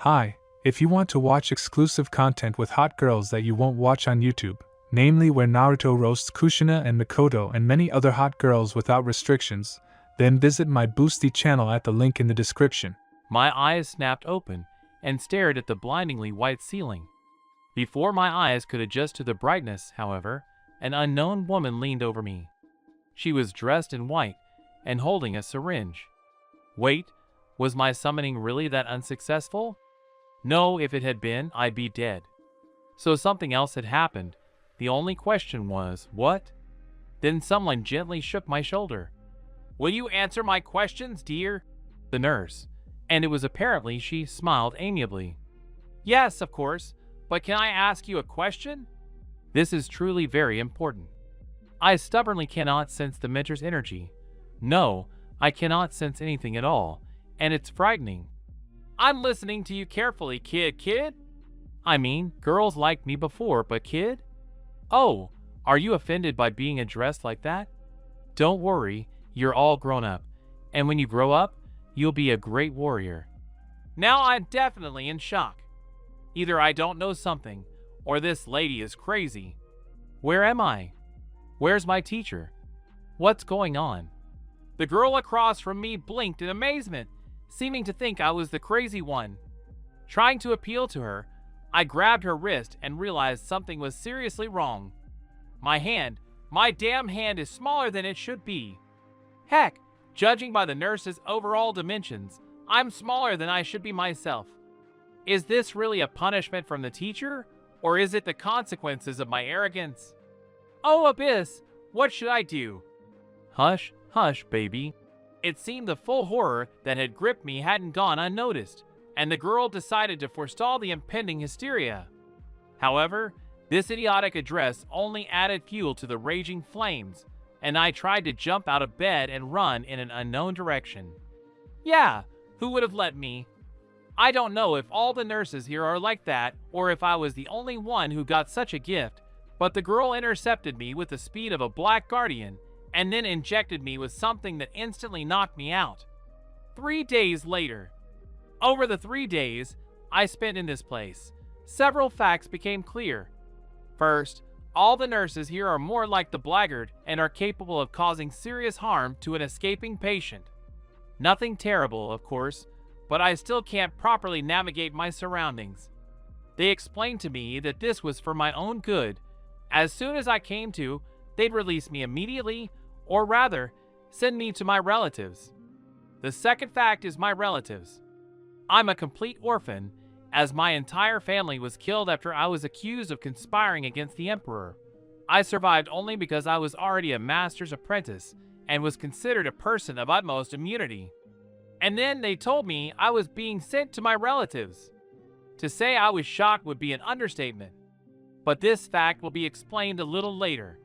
Hi, if you want to watch exclusive content with hot girls that you won't watch on YouTube, namely where Naruto roasts Kushina and Mikoto and many other hot girls without restrictions, then visit my Boosty channel at the link in the description. My eyes snapped open and stared at the blindingly white ceiling. Before my eyes could adjust to the brightness, however, an unknown woman leaned over me. She was dressed in white and holding a syringe. Wait, was my summoning really that unsuccessful? No, if it had been, I'd be dead. So something else had happened. The only question was, what? Then someone gently shook my shoulder. "Will you answer my questions, dear?" The nurse. And it was apparently she smiled amiably. "Yes, of course, but can I ask you a question?" This is truly very important. I stubbornly cannot sense the mentor's energy. No, I cannot sense anything at all, and it's frightening. "I'm listening to you carefully, kid. I mean, girls liked me before, but kid? Oh, are you offended by being addressed like that? Don't worry, you're all grown up, and when you grow up, you'll be a great warrior." Now I'm definitely in shock. Either I don't know something, or this lady is crazy. Where am I? Where's my teacher? What's going on? The girl across from me blinked in amazement, seeming to think I was the crazy one. Trying to appeal to her, I grabbed her wrist and realized something was seriously wrong. My damn hand is smaller than it should be. Heck, judging by the nurse's overall dimensions, I'm smaller than I should be myself. Is this really a punishment from the teacher, or is it the consequences of my arrogance? Oh, Abyss, what should I do? Hush, hush, baby. It seemed the full horror that had gripped me hadn't gone unnoticed, and the girl decided to forestall the impending hysteria. However, this idiotic address only added fuel to the raging flames, and I tried to jump out of bed and run in an unknown direction. Yeah, who would have let me? I don't know if all the nurses here are like that, or if I was the only one who got such a gift, but the girl intercepted me with the speed of a black guardian, and then injected me with something that instantly knocked me out. 3 days later. Over the 3 days I spent in this place, several facts became clear. First, all the nurses here are more like the blackguard and are capable of causing serious harm to an escaping patient. Nothing terrible, of course, but I still can't properly navigate my surroundings. They explained to me that this was for my own good. As soon as I came to, they'd release me immediately, or rather, send me to my relatives. The second fact is my relatives. I'm a complete orphan, as my entire family was killed after I was accused of conspiring against the Emperor. I survived only because I was already a master's apprentice and was considered a person of utmost immunity. And then they told me I was being sent to my relatives. To say I was shocked would be an understatement, but this fact will be explained a little later.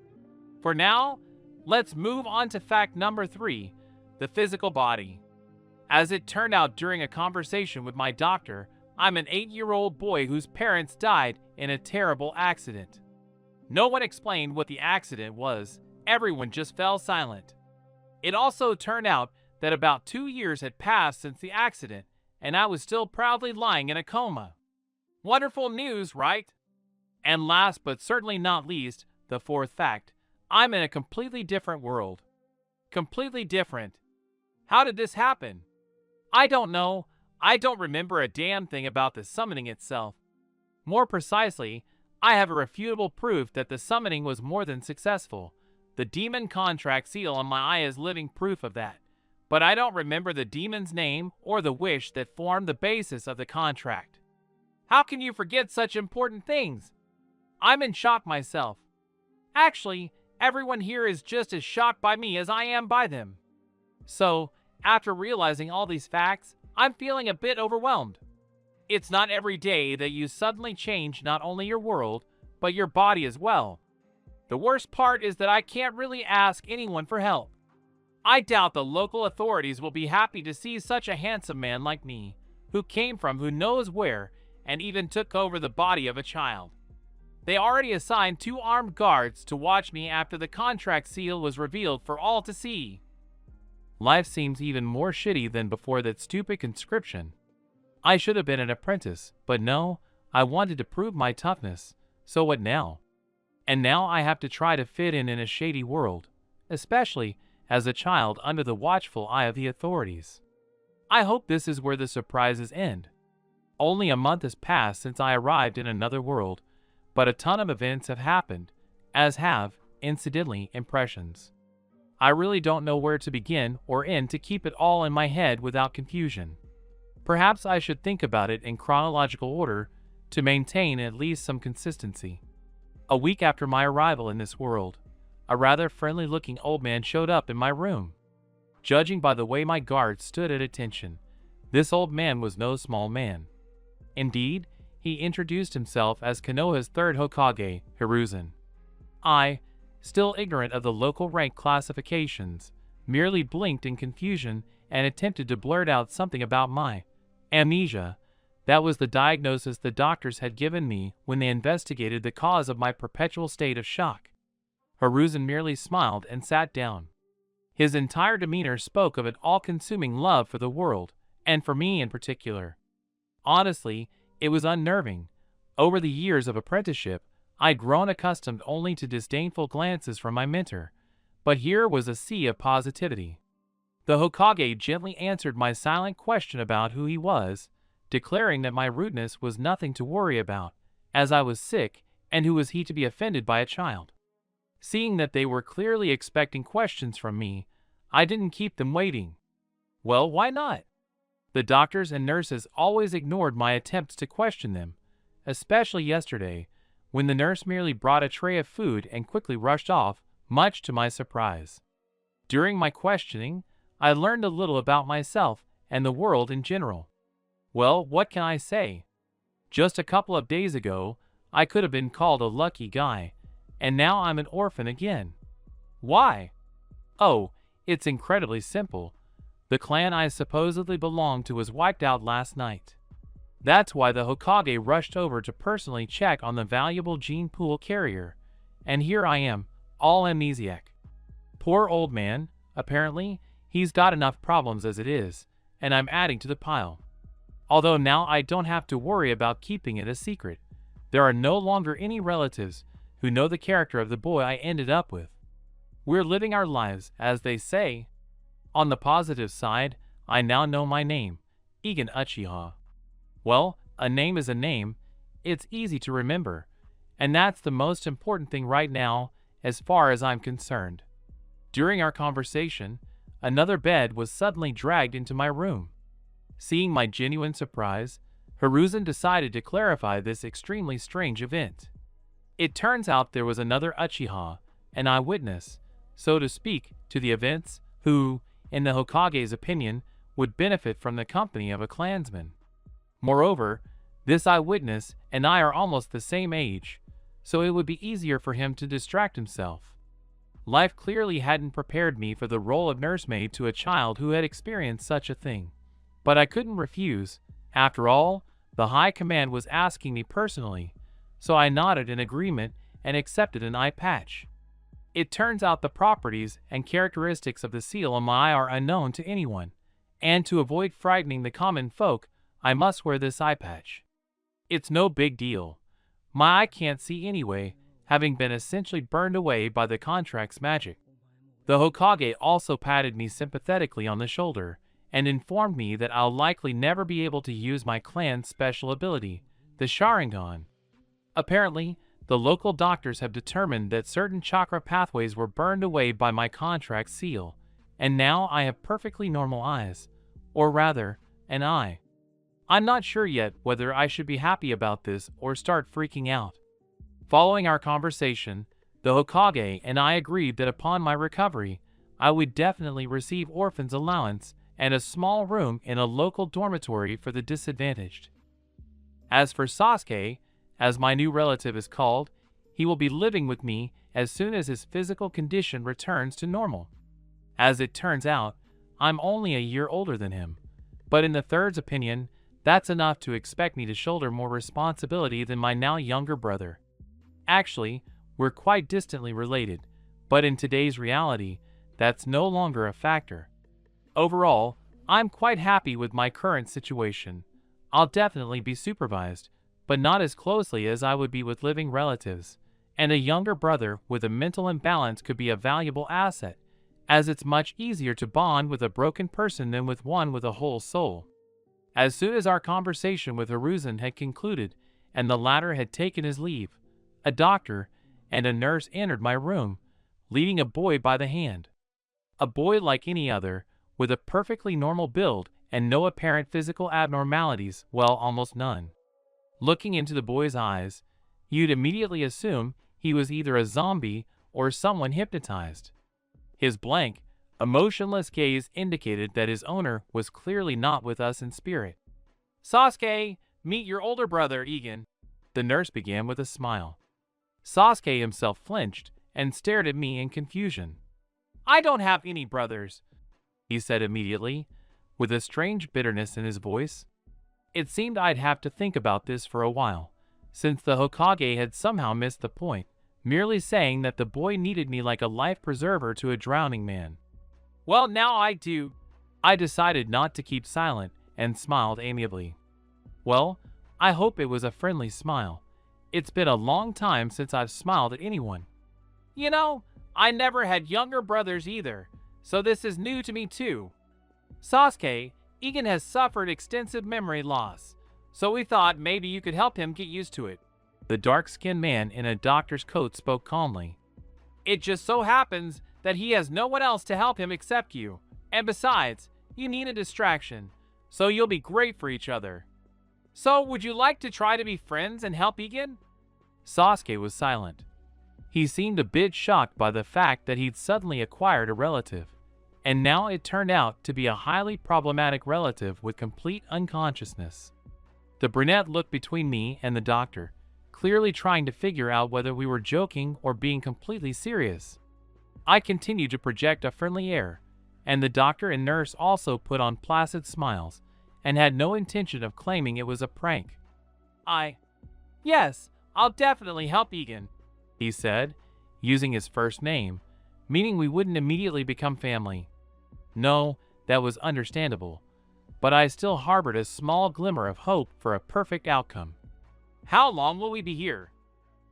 For now, let's move on to fact number 3, the physical body. As it turned out during a conversation with my doctor, I'm an 8-year-old boy whose parents died in a terrible accident. No one explained what the accident was, everyone just fell silent. It also turned out that about 2 years had passed since the accident, and I was still proudly lying in a coma. Wonderful news, right? And last but certainly not least, the fourth fact. I'm in a completely different world. Completely different. How did this happen? I don't know. I don't remember a damn thing about the summoning itself. More precisely, I have irrefutable proof that the summoning was more than successful. The demon contract seal on my eye is living proof of that. But I don't remember the demon's name or the wish that formed the basis of the contract. How can you forget such important things? I'm in shock myself. Actually, everyone here is just as shocked by me as I am by them. So, after realizing all these facts, I'm feeling a bit overwhelmed. It's not every day that you suddenly change not only your world, but your body as well. The worst part is that I can't really ask anyone for help. I doubt the local authorities will be happy to see such a handsome man like me, who came from who knows where and even took over the body of a child. They already assigned 2 armed guards to watch me after the contract seal was revealed for all to see. Life seems even more shitty than before that stupid conscription. I should have been an apprentice, but no, I wanted to prove my toughness, so what now? And now I have to try to fit in a shady world, especially as a child under the watchful eye of the authorities. I hope this is where the surprises end. Only a month has passed since I arrived in another world, but a ton of events have happened, as have, incidentally, impressions. I really don't know where to begin or end to keep it all in my head without confusion. Perhaps I should think about it in chronological order to maintain at least some consistency. A week after my arrival in this world, a rather friendly-looking old man showed up in my room. Judging by the way my guards stood at attention, this old man was no small man. Indeed, he introduced himself as Konoha's third Hokage, Hiruzen. I, still ignorant of the local rank classifications, merely blinked in confusion and attempted to blurt out something about my amnesia. That was the diagnosis the doctors had given me when they investigated the cause of my perpetual state of shock. Hiruzen merely smiled and sat down. His entire demeanor spoke of an all-consuming love for the world, and for me in particular. Honestly, it was unnerving. Over the years of apprenticeship, I'd grown accustomed only to disdainful glances from my mentor, but here was a sea of positivity. The Hokage gently answered my silent question about who he was, declaring that my rudeness was nothing to worry about, as I was sick, and who was he to be offended by a child? Seeing that they were clearly expecting questions from me, I didn't keep them waiting. Well, why not? The doctors and nurses always ignored my attempts to question them, especially yesterday, when the nurse merely brought a tray of food and quickly rushed off, much to my surprise. During my questioning, I learned a little about myself and the world in general. Well, what can I say? Just a couple of days ago, I could have been called a lucky guy, and now I'm an orphan again. Why? Oh, it's incredibly simple. The clan I supposedly belonged to was wiped out last night. That's why the Hokage rushed over to personally check on the valuable gene pool carrier, and here I am, all amnesiac. Poor old man, apparently, he's got enough problems as it is, and I'm adding to the pile. Although now I don't have to worry about keeping it a secret. There are no longer any relatives who know the character of the boy I ended up with. We're living our lives, as they say. On the positive side, I now know my name, Egan Uchiha. Well, a name is a name. It's easy to remember, and that's the most important thing right now, as far as I'm concerned. During our conversation, another bed was suddenly dragged into my room. Seeing my genuine surprise, Hiruzen decided to clarify this extremely strange event. It turns out there was another Uchiha, an eyewitness, so to speak, to the events, who, in the Hokage's opinion, would benefit from the company of a clansman. Moreover, this eyewitness and I are almost the same age, so it would be easier for him to distract himself. Life clearly hadn't prepared me for the role of nursemaid to a child who had experienced such a thing. But I couldn't refuse. After all, the high command was asking me personally, so I nodded in agreement and accepted an eye patch. It turns out the properties and characteristics of the seal on my eye are unknown to anyone, and to avoid frightening the common folk, I must wear this eye patch. It's no big deal. My eye can't see anyway, having been essentially burned away by the contract's magic. The Hokage also patted me sympathetically on the shoulder, and informed me that I'll likely never be able to use my clan's special ability, the Sharingan. Apparently, the local doctors have determined that certain chakra pathways were burned away by my contract seal, and now I have perfectly normal eyes, or rather, an eye. I'm not sure yet whether I should be happy about this or start freaking out. Following our conversation, the Hokage and I agreed that upon my recovery, I would definitely receive orphan's allowance and a small room in a local dormitory for the disadvantaged. As for Sasuke, as my new relative is called, he will be living with me as soon as his physical condition returns to normal. As it turns out, I'm only a year older than him, but in the third's opinion, that's enough to expect me to shoulder more responsibility than my now younger brother. Actually, we're quite distantly related, but in today's reality, that's no longer a factor. Overall, I'm quite happy with my current situation. I'll definitely be supervised, but not as closely as I would be with living relatives, and a younger brother with a mental imbalance could be a valuable asset, as it's much easier to bond with a broken person than with one with a whole soul. As soon as our conversation with Hiruzen had concluded and the latter had taken his leave, a doctor and a nurse entered my room, leading a boy by the hand. A boy like any other, with a perfectly normal build and no apparent physical abnormalities, well, almost none. Looking into the boy's eyes, you'd immediately assume he was either a zombie or someone hypnotized. His blank, emotionless gaze indicated that his owner was clearly not with us in spirit. "Sasuke, meet your older brother, Egan," the nurse began with a smile. Sasuke himself flinched and stared at me in confusion. "I don't have any brothers," he said immediately, with a strange bitterness in his voice. It seemed I'd have to think about this for a while, since the Hokage had somehow missed the point, merely saying that the boy needed me like a life preserver to a drowning man. "Well, now I do." I decided not to keep silent and smiled amiably. Well, I hope it was a friendly smile. It's been a long time since I've smiled at anyone. "You know, I never had younger brothers either, so this is new to me too. Sasuke, Egan has suffered extensive memory loss, so we thought maybe you could help him get used to it." The dark-skinned man in a doctor's coat spoke calmly. "It just so happens that he has no one else to help him except you, and besides, you need a distraction, so you'll be great for each other. So would you like to try to be friends and help Egan?" Sasuke was silent. He seemed a bit shocked by the fact that he'd suddenly acquired a relative, and now it turned out to be a highly problematic relative with complete unconsciousness. The brunette looked between me and the doctor, clearly trying to figure out whether we were joking or being completely serious. I continued to project a friendly air, and the doctor and nurse also put on placid smiles and had no intention of claiming it was a prank. "Yes, I'll definitely help Egan," he said, using his first name, meaning we wouldn't immediately become family. No, that was understandable, but I still harbored a small glimmer of hope for a perfect outcome. "How long will we be here?"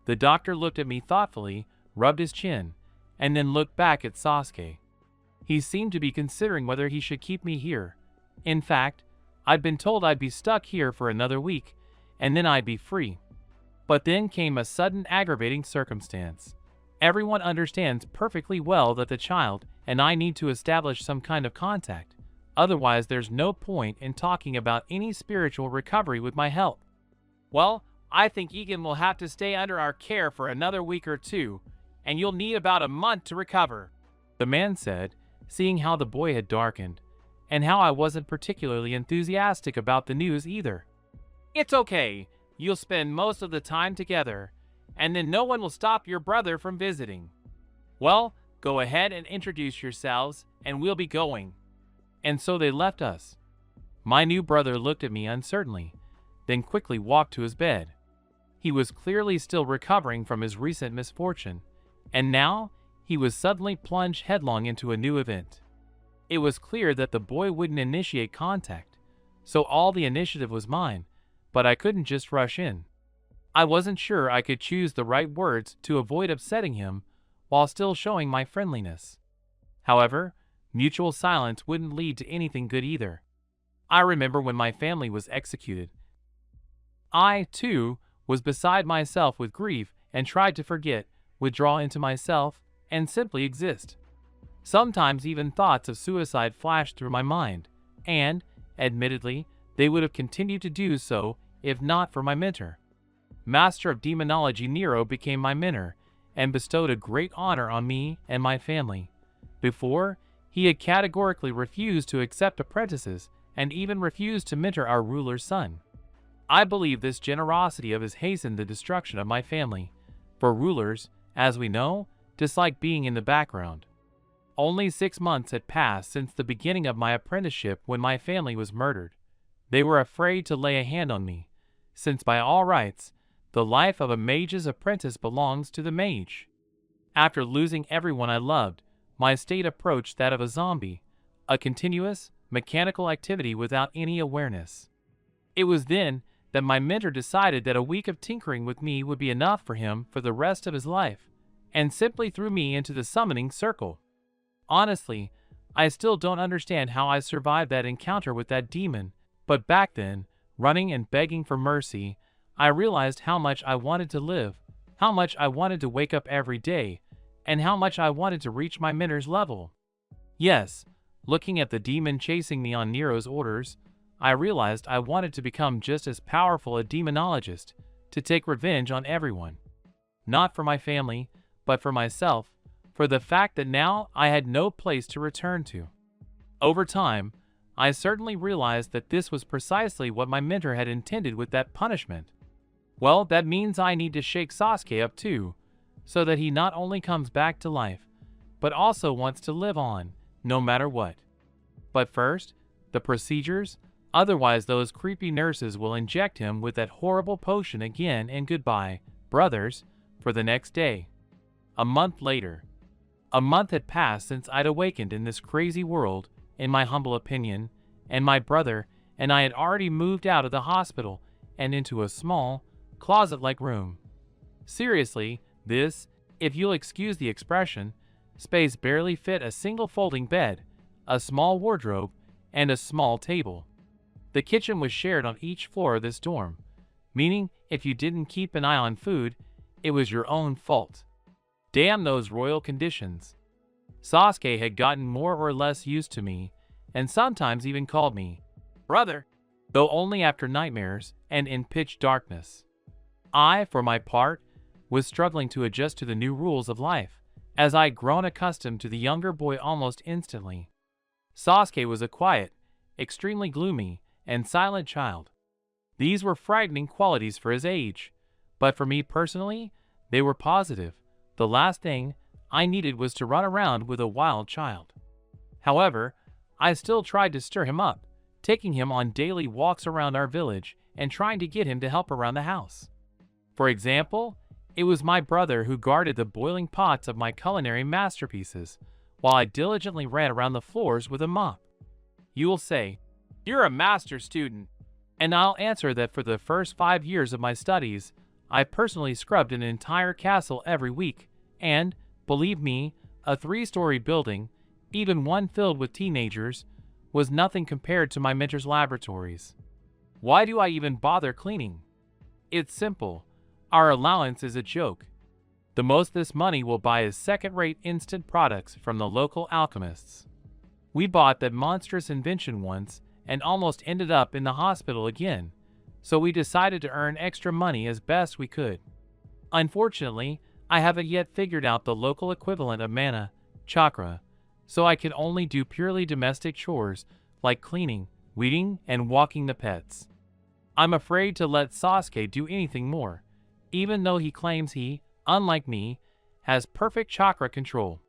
The doctor looked at me thoughtfully, rubbed his chin, and then looked back at Sasuke. He seemed to be considering whether he should keep me here. In fact, I'd been told I'd be stuck here for another week, and then I'd be free. But then came a sudden aggravating circumstance. Everyone understands perfectly well that the child and I need to establish some kind of contact. Otherwise, there's no point in talking about any spiritual recovery with my help. "Well, I think Egan will have to stay under our care for another week or two, and you'll need about a month to recover," the man said, seeing how the boy had darkened, and how I wasn't particularly enthusiastic about the news either. "It's okay. You'll spend most of the time together, and then no one will stop your brother from visiting. Well, go ahead and introduce yourselves, and we'll be going." And so they left us. My new brother looked at me uncertainly, then quickly walked to his bed. He was clearly still recovering from his recent misfortune, and now he was suddenly plunged headlong into a new event. It was clear that the boy wouldn't initiate contact, so all the initiative was mine, but I couldn't just rush in. I wasn't sure I could choose the right words to avoid upsetting him while still showing my friendliness. However, mutual silence wouldn't lead to anything good either. I remember when my family was executed. I, too, was beside myself with grief and tried to forget, withdraw into myself, and simply exist. Sometimes even thoughts of suicide flashed through my mind, and, admittedly, they would have continued to do so if not for my mentor. Master of Demonology Nero became my mentor and bestowed a great honor on me and my family. Before, he had categorically refused to accept apprentices and even refused to mentor our ruler's son. I believe this generosity of his hastened the destruction of my family, for rulers, as we know, dislike being in the background. Only 6 months had passed since the beginning of my apprenticeship when my family was murdered. They were afraid to lay a hand on me, since by all rights, the life of a mage's apprentice belongs to the mage. After losing everyone I loved, my state approached that of a zombie, a continuous, mechanical activity without any awareness. It was then that my mentor decided that a week of tinkering with me would be enough for him for the rest of his life, and simply threw me into the summoning circle. Honestly, I still don't understand how I survived that encounter with that demon, but back then, running and begging for mercy, I realized how much I wanted to live, how much I wanted to wake up every day, and how much I wanted to reach my mentor's level. Yes, looking at the demon chasing me on Nero's orders, I realized I wanted to become just as powerful a demonologist, to take revenge on everyone. Not for my family, but for myself, for the fact that now I had no place to return to. Over time, I certainly realized that this was precisely what my mentor had intended with that punishment. Well, that means I need to shake Sasuke up too, so that he not only comes back to life, but also wants to live on, no matter what. But first, the procedures, otherwise those creepy nurses will inject him with that horrible potion again, and goodbye, brothers, for the next day. A month later. A month had passed since I'd awakened in this crazy world, in my humble opinion, and my brother and I had already moved out of the hospital and into a small, closet-like room. Seriously, this, if you'll excuse the expression, space barely fit a single folding bed, a small wardrobe, and a small table. The kitchen was shared on each floor of this dorm, meaning if you didn't keep an eye on food, it was your own fault. Damn those royal conditions. Sasuke had gotten more or less used to me, and sometimes even called me brother, though only after nightmares and in pitch darkness. I, for my part, was struggling to adjust to the new rules of life, as I'd grown accustomed to the younger boy almost instantly. Sasuke was a quiet, extremely gloomy, and silent child. These were frightening qualities for his age, but for me personally, they were positive. The last thing I needed was to run around with a wild child. However, I still tried to stir him up, taking him on daily walks around our village and trying to get him to help around the house. For example, it was my brother who guarded the boiling pots of my culinary masterpieces, while I diligently ran around the floors with a mop. You will say, "You're a master student," and I'll answer that for the first 5 years of my studies, I personally scrubbed an entire castle every week, and, believe me, a 3-story building, even one filled with teenagers, was nothing compared to my mentor's laboratories. Why do I even bother cleaning? It's simple. Our allowance is a joke. The most this money will buy is second-rate instant products from the local alchemists. We bought that monstrous invention once and almost ended up in the hospital again, so we decided to earn extra money as best we could. Unfortunately, I haven't yet figured out the local equivalent of mana, chakra, so I can only do purely domestic chores like cleaning, weeding, and walking the pets. I'm afraid to let Sasuke do anything more, even though he claims he, unlike me, has perfect chakra control.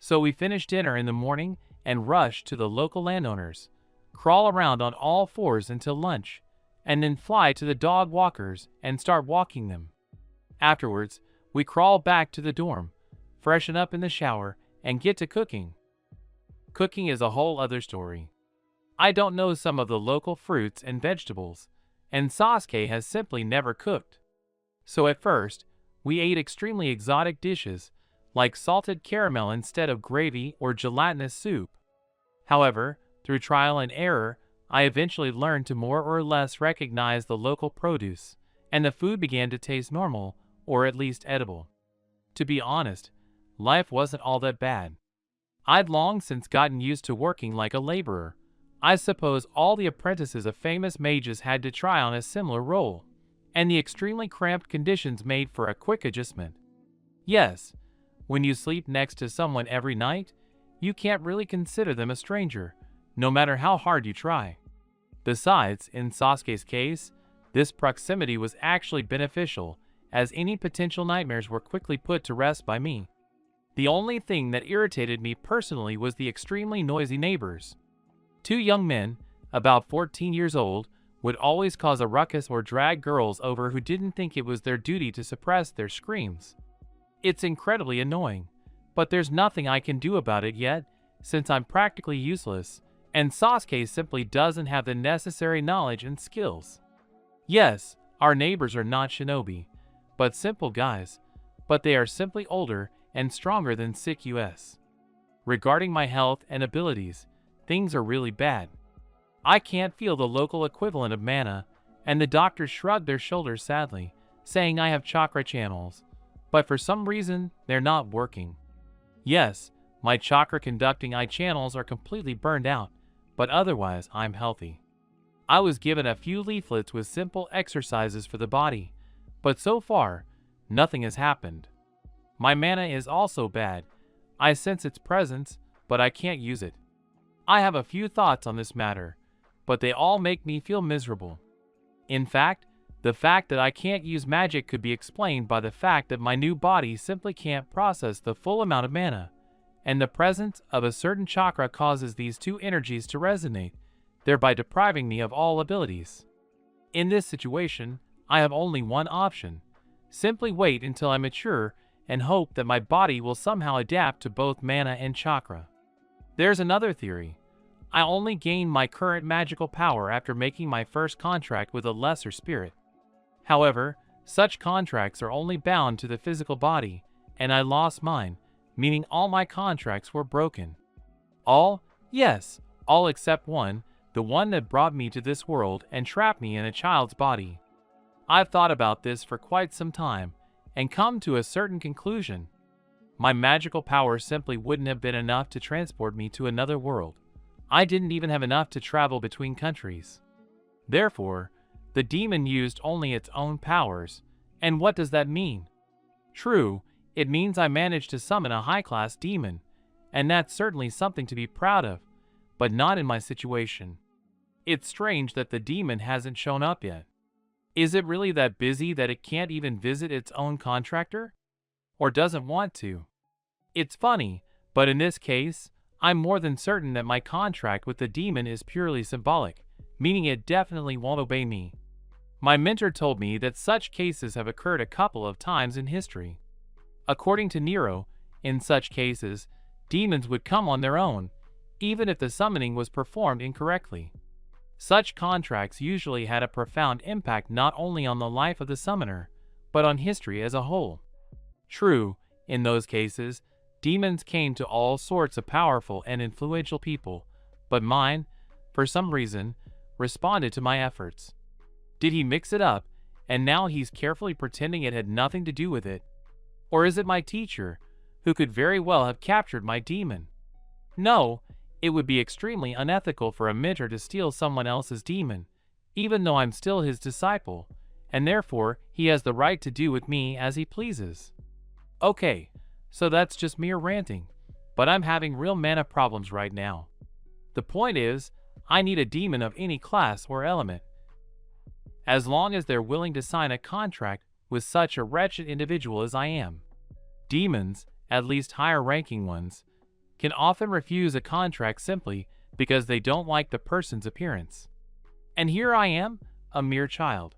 So we finish dinner in the morning and rush to the local landowners, crawl around on all fours until lunch, and then fly to the dog walkers and start walking them. Afterwards, we crawl back to the dorm, freshen up in the shower, and get to cooking. Cooking is a whole other story. I don't know some of the local fruits and vegetables, and Sasuke has simply never cooked. So at first, we ate extremely exotic dishes, like salted caramel instead of gravy or gelatinous soup. However, through trial and error, I eventually learned to more or less recognize the local produce, and the food began to taste normal, or at least edible. To be honest, life wasn't all that bad. I'd long since gotten used to working like a laborer. I suppose all the apprentices of famous mages had to try on a similar role, and the extremely cramped conditions made for a quick adjustment. Yes, when you sleep next to someone every night, you can't really consider them a stranger, no matter how hard you try. Besides, in Sasuke's case, this proximity was actually beneficial, as any potential nightmares were quickly put to rest by me. The only thing that irritated me personally was the extremely noisy neighbors. 2 young men, about 14 years old, would always cause a ruckus or drag girls over who didn't think it was their duty to suppress their screams. It's incredibly annoying, but there's nothing I can do about it yet, since I'm practically useless, and Sasuke simply doesn't have the necessary knowledge and skills. Yes, our neighbors are not shinobi, but simple guys, but they are simply older and stronger than sick US. Regarding my health and abilities, things are really bad. I can't feel the local equivalent of mana, and the doctors shrug their shoulders sadly, saying I have chakra channels, but for some reason, they're not working. Yes, my chakra conducting eye channels are completely burned out, but otherwise I'm healthy. I was given a few leaflets with simple exercises for the body, but so far, nothing has happened. My mana is also bad. I sense its presence, but I can't use it. I have a few thoughts on this matter, but they all make me feel miserable. In fact, the fact that I can't use magic could be explained by the fact that my new body simply can't process the full amount of mana, and the presence of a certain chakra causes these two energies to resonate, thereby depriving me of all abilities. In this situation, I have only one option: simply wait until I mature and hope that my body will somehow adapt to both mana and chakra. There's another theory. I only gained my current magical power after making my first contract with a lesser spirit. However, such contracts are only bound to the physical body, and I lost mine, meaning all my contracts were broken. All? Yes, all except one, the one that brought me to this world and trapped me in a child's body. I've thought about this for quite some time, and come to a certain conclusion. My magical power simply wouldn't have been enough to transport me to another world. I didn't even have enough to travel between countries. Therefore, the demon used only its own powers, and what does that mean? True, it means I managed to summon a high-class demon, and that's certainly something to be proud of, but not in my situation. It's strange that the demon hasn't shown up yet. Is it really that busy that it can't even visit its own contractor? Or doesn't want to? It's funny, but in this case, I'm more than certain that my contract with the demon is purely symbolic, meaning it definitely won't obey me. My mentor told me that such cases have occurred a couple of times in history. According to Nero, in such cases, demons would come on their own, even if the summoning was performed incorrectly. Such contracts usually had a profound impact not only on the life of the summoner, but on history as a whole. True, in those cases, demons came to all sorts of powerful and influential people, but mine, for some reason, responded to my efforts. Did he mix it up, and now he's carefully pretending it had nothing to do with it? Or is it my teacher, who could very well have captured my demon? No, it would be extremely unethical for a mentor to steal someone else's demon, even though I'm still his disciple, and therefore he has the right to do with me as he pleases. Okay, so that's just mere ranting, but I'm having real mana problems right now. The point is, I need a demon of any class or element. As long as they're willing to sign a contract with such a wretched individual as I am. Demons, at least higher-ranking ones, can often refuse a contract simply because they don't like the person's appearance. And here I am, a mere child.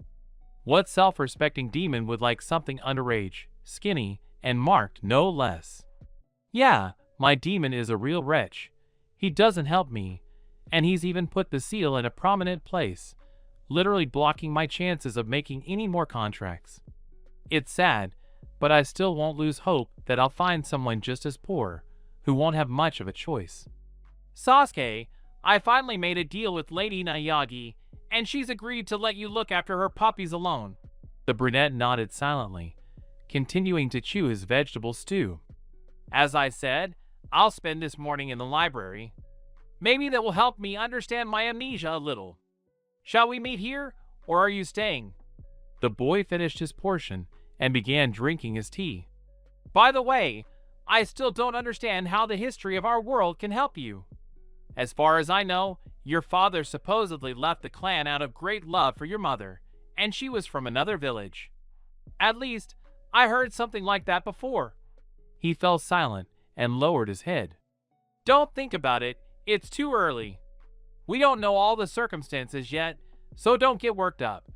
What self-respecting demon would like something underage, skinny, and marked no less? Yeah, my demon is a real wretch. He doesn't help me, and he's even put the seal in a prominent place, literally blocking my chances of making any more contracts. It's sad, but I still won't lose hope that I'll find someone just as poor, who won't have much of a choice. Sasuke, I finally made a deal with Lady Nayagi, and she's agreed to let you look after her puppies alone. The brunette nodded silently, continuing to chew his vegetable stew. As I said, I'll spend this morning in the library. Maybe that will help me understand my amnesia a little. Shall we meet here, or are you staying? The boy finished his portion and began drinking his tea. By the way, I still don't understand how the history of our world can help you. As far as I know, your father supposedly left the clan out of great love for your mother, and she was from another village. At least, I heard something like that before. He fell silent and lowered his head. Don't think about it, it's too early. We don't know all the circumstances yet, so don't get worked up.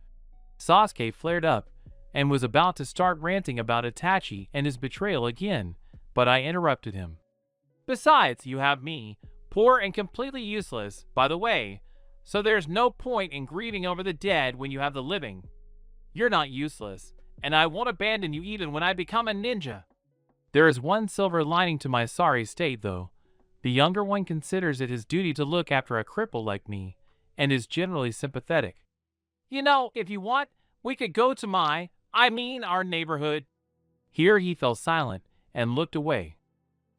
Sasuke flared up and was about to start ranting about Itachi and his betrayal again, but I interrupted him. Besides, you have me, Poor and completely useless, by the way, so there's no point in grieving over the dead when you have the living. You're not useless, and I won't abandon you even when I become a ninja. There is one silver lining to my sorry state, though. The younger one considers it his duty to look after a cripple like me, and is generally sympathetic. You know, if you want, we could go to our neighborhood. Here he fell silent and looked away.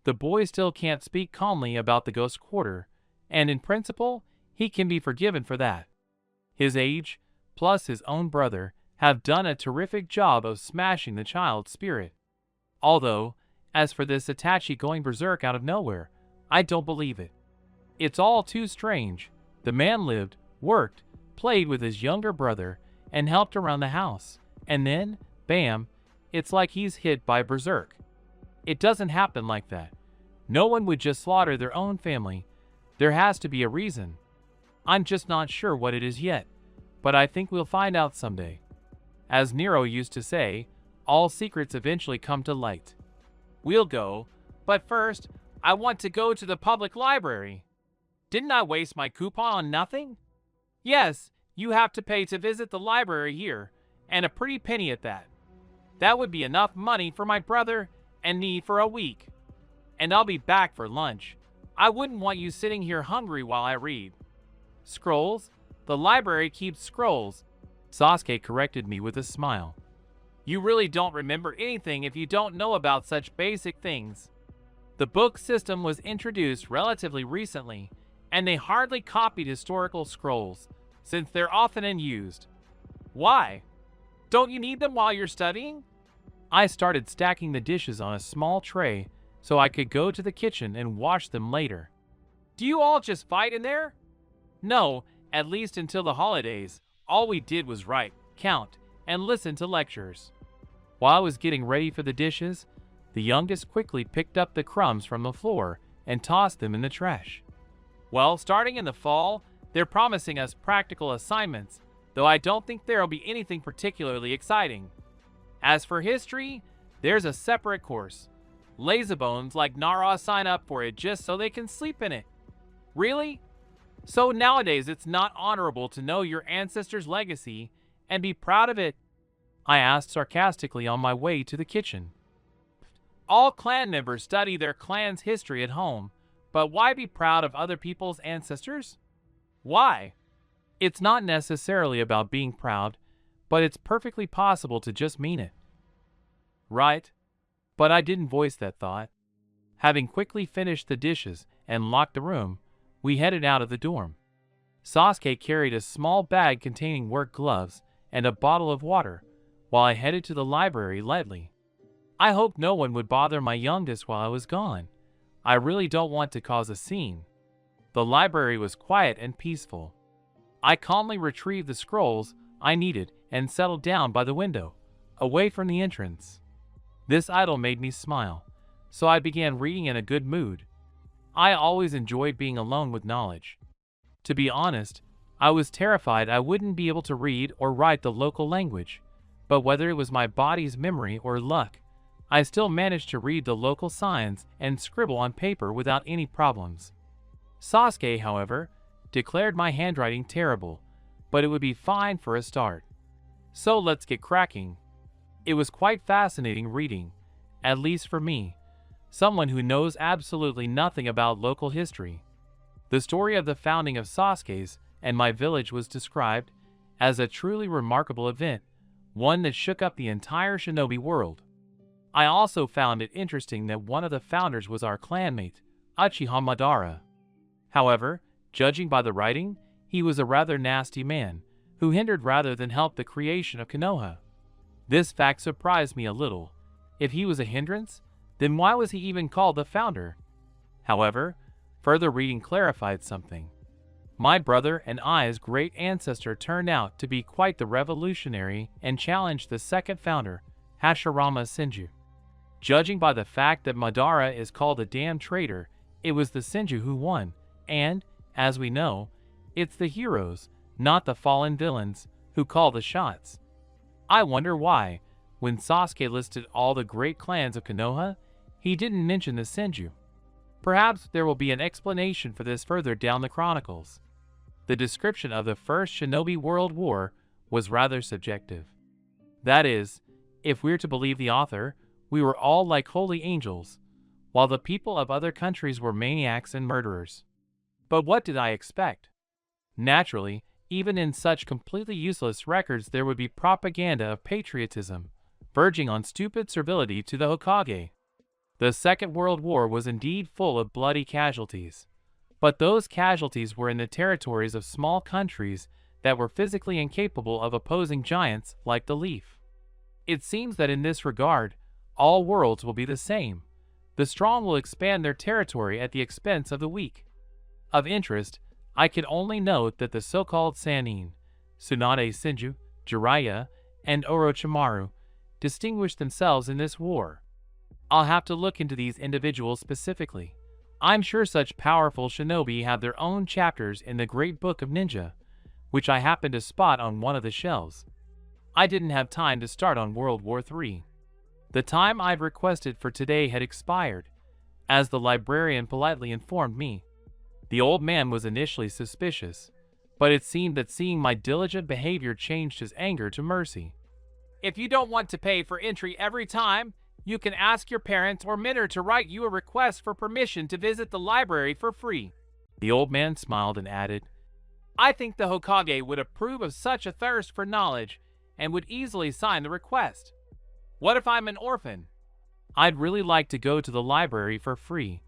The boy still can't speak calmly about the ghost quarter, and in principle, he can be forgiven for that. His age, plus his own brother, have done a terrific job of smashing the child's spirit. Although, as for this Itachi going berserk out of nowhere, I don't believe it. It's all too strange. The man lived, worked, played with his younger brother, and helped around the house. And then, bam, it's like he's hit by berserk. It doesn't happen like that. No one would just slaughter their own family. There has to be a reason. I'm just not sure what it is yet, but I think we'll find out someday. As Nero used to say, all secrets eventually come to light. We'll go, but first, I want to go to the public library. Didn't I waste my coupon on nothing? Yes, you have to pay to visit the library here, and a pretty penny at that. That would be enough money for my brother and me for a week. And I'll be back for lunch. I wouldn't want you sitting here hungry while I read. Scrolls? The library keeps scrolls. Sasuke corrected me with a smile. You really don't remember anything if you don't know about such basic things. The book system was introduced relatively recently, and they hardly copied historical scrolls, since they're often unused. Why? Don't you need them while you're studying? I started stacking the dishes on a small tray so I could go to the kitchen and wash them later. Do you all just fight in there? No, at least until the holidays. All we did was write, count, and listen to lectures. While I was getting ready for the dishes, the youngest quickly picked up the crumbs from the floor and tossed them in the trash. Well, starting in the fall, they're promising us practical assignments, though I don't think there'll be anything particularly exciting. As for history, there's a separate course. Lazybones like Nara sign up for it just so they can sleep in it. Really? So nowadays it's not honorable to know your ancestors' legacy and be proud of it? I asked sarcastically on my way to the kitchen. All clan members study their clan's history at home, but why be proud of other people's ancestors? Why? It's not necessarily about being proud, but it's perfectly possible to just mean it. Right? But I didn't voice that thought. Having quickly finished the dishes and locked the room, we headed out of the dorm. Sasuke carried a small bag containing work gloves and a bottle of water, while I headed to the library lightly. I hoped no one would bother my youngest while I was gone. I really don't want to cause a scene. The library was quiet and peaceful. I calmly retrieved the scrolls I needed and settled down by the window, away from the entrance. This idle made me smile, so I began reading in a good mood. I always enjoyed being alone with knowledge. To be honest, I was terrified I wouldn't be able to read or write the local language, but whether it was my body's memory or luck, I still managed to read the local signs and scribble on paper without any problems. Sasuke, however, declared my handwriting terrible, but it would be fine for a start. So let's get cracking. It was quite fascinating reading, at least for me, someone who knows absolutely nothing about local history. The story of the founding of Sasuke's and my village was described as a truly remarkable event, one that shook up the entire shinobi world. I also found it interesting that one of the founders was our clanmate, Uchiha Madara. However, judging by the writing, he was a rather nasty man, who hindered rather than helped the creation of Konoha. This fact surprised me a little. If he was a hindrance, then why was he even called the founder? However, further reading clarified something. My brother and I's great ancestor turned out to be quite the revolutionary and challenged the second founder, Hashirama Senju. Judging by the fact that Madara is called a damn traitor, it was the Senju who won, and, as we know, it's the heroes, not the fallen villains, who call the shots. I wonder why, when Sasuke listed all the great clans of Konoha, he didn't mention the Senju. Perhaps there will be an explanation for this further down the chronicles. The description of the First Shinobi World War was rather subjective. That is, if we're to believe the author, we were all like holy angels, while the people of other countries were maniacs and murderers. But what did I expect? Naturally, even in such completely useless records there would be propaganda of patriotism, verging on stupid servility to the Hokage. The Second World War was indeed full of bloody casualties, but those casualties were in the territories of small countries that were physically incapable of opposing giants like the Leaf. It seems that in this regard, all worlds will be the same. The strong will expand their territory at the expense of the weak. Of interest, I can only note that the so-called Sannin, Tsunade Shinju, Jiraiya, and Orochimaru distinguished themselves in this war. I'll have to look into these individuals specifically. I'm sure such powerful shinobi have their own chapters in the Great Book of Ninja, which I happened to spot on one of the shelves. I didn't have time to start on World War III. The time I'd requested for today had expired, as the librarian politely informed me. The old man was initially suspicious, but it seemed that seeing my diligent behavior changed his anger to mercy. If you don't want to pay for entry every time, you can ask your parents or mentor to write you a request for permission to visit the library for free. The old man smiled and added, I think the Hokage would approve of such a thirst for knowledge and would easily sign the request. What if I'm an orphan? I'd really like to go to the library for free,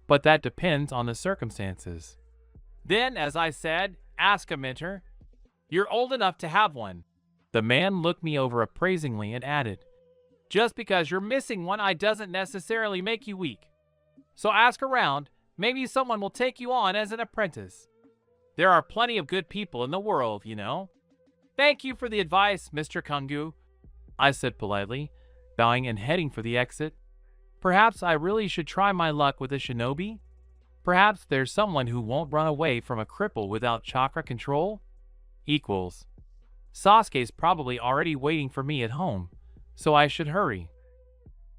but that depends on the circumstances. Then, as I said, ask a mentor. You're old enough to have one. The man looked me over appraisingly and added, just because you're missing one eye doesn't necessarily make you weak. So ask around, maybe someone will take you on as an apprentice. There are plenty of good people in the world, you know. Thank you for the advice, Mr. Kangu, I said politely, bowing and heading for the exit. Perhaps I really should try my luck with a shinobi? Perhaps there's someone who won't run away from a cripple without chakra control? Equals. Sasuke's probably already waiting for me at home, so I should hurry.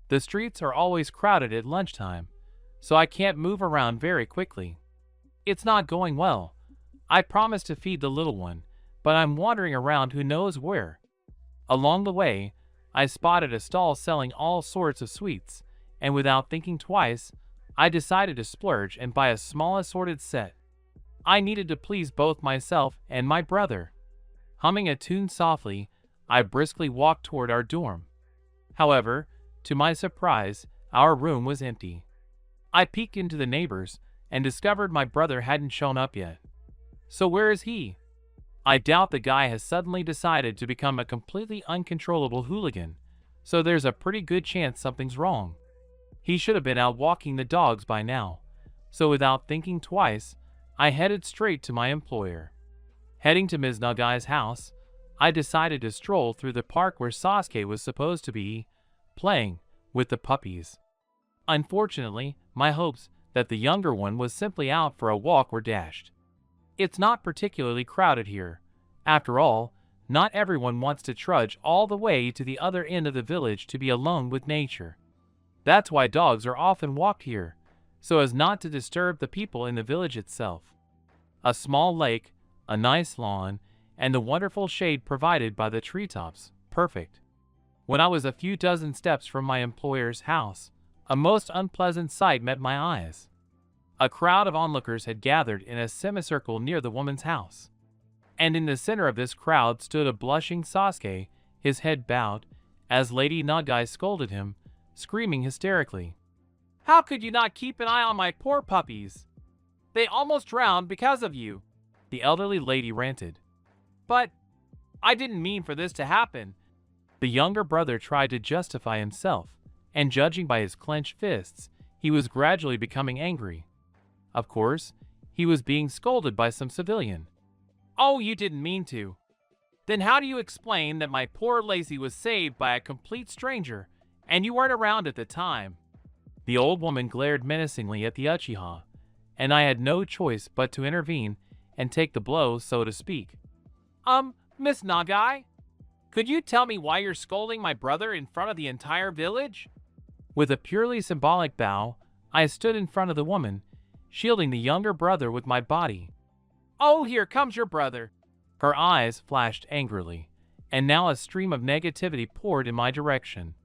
The streets are always crowded at lunchtime, so I can't move around very quickly. It's not going well. I promised to feed the little one, but I'm wandering around who knows where. Along the way, I spotted a stall selling all sorts of sweets, and without thinking twice, I decided to splurge and buy a small assorted set. I needed to please both myself and my brother. Humming a tune softly, I briskly walked toward our dorm. However, to my surprise, our room was empty. I peeked into the neighbors and discovered my brother hadn't shown up yet. So where is he? I doubt the guy has suddenly decided to become a completely uncontrollable hooligan, so there's a pretty good chance something's wrong. He should have been out walking the dogs by now, so without thinking twice, I headed straight to my employer. Heading to Ms. Nagai's house, I decided to stroll through the park where Sasuke was supposed to be, playing with the puppies. Unfortunately, my hopes that the younger one was simply out for a walk were dashed. It's not particularly crowded here. After all, not everyone wants to trudge all the way to the other end of the village to be alone with nature. That's why dogs are often walked here, so as not to disturb the people in the village itself. A small lake, a nice lawn, and the wonderful shade provided by the treetops, perfect. When I was a few dozen steps from my employer's house, a most unpleasant sight met my eyes. A crowd of onlookers had gathered in a semicircle near the woman's house. And in the center of this crowd stood a blushing Sasuke, his head bowed, as Lady Nagai scolded him, screaming hysterically. How could you not keep an eye on my poor puppies? They almost drowned because of you, the elderly lady ranted. But I didn't mean for this to happen. The younger brother tried to justify himself, and judging by his clenched fists, he was gradually becoming angry. Of course, he was being scolded by some civilian. Oh, you didn't mean to. Then how do you explain that my poor Lazy was saved by a complete stranger, and you weren't around at the time? The old woman glared menacingly at the Uchiha, and I had no choice but to intervene and take the blow, so to speak. Miss Nagai? Could you tell me why you're scolding my brother in front of the entire village? With a purely symbolic bow, I stood in front of the woman, shielding the younger brother with my body. "Oh, here comes your brother." Her eyes flashed angrily, and now a stream of negativity poured in my direction.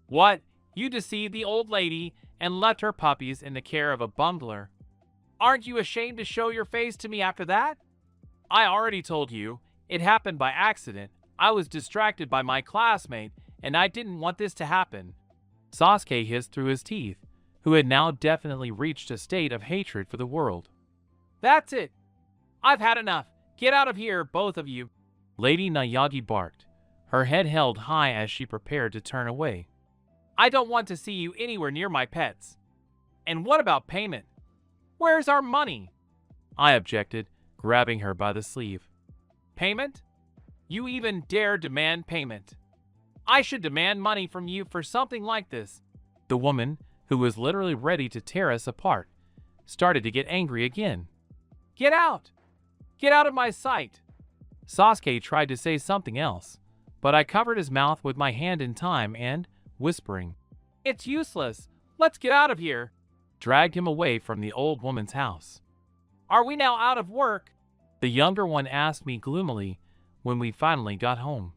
"What? You deceived the old lady and left her puppies in the care of a bungler. Aren't you ashamed to show your face to me after that?" "I already told you. It happened by accident. I was distracted by my classmate, and I didn't want this to happen." Sasuke hissed through his teeth, who had now definitely reached a state of hatred for the world. "That's it. I've had enough. Get out of here, both of you." Lady Nayagi barked, her head held high as she prepared to turn away. "I don't want to see you anywhere near my pets." "And what about payment? Where's our money?" I objected, grabbing her by the sleeve. "Payment? You even dare demand payment? I should demand money from you for something like this." The woman, who was literally ready to tear us apart, started to get angry again. "Get out! Get out of my sight!" Sasuke tried to say something else, but I covered his mouth with my hand in time and, whispering, "It's useless. Let's get out of here," dragged him away from the old woman's house. "Are we now out of work?" the younger one asked me gloomily when we finally got home.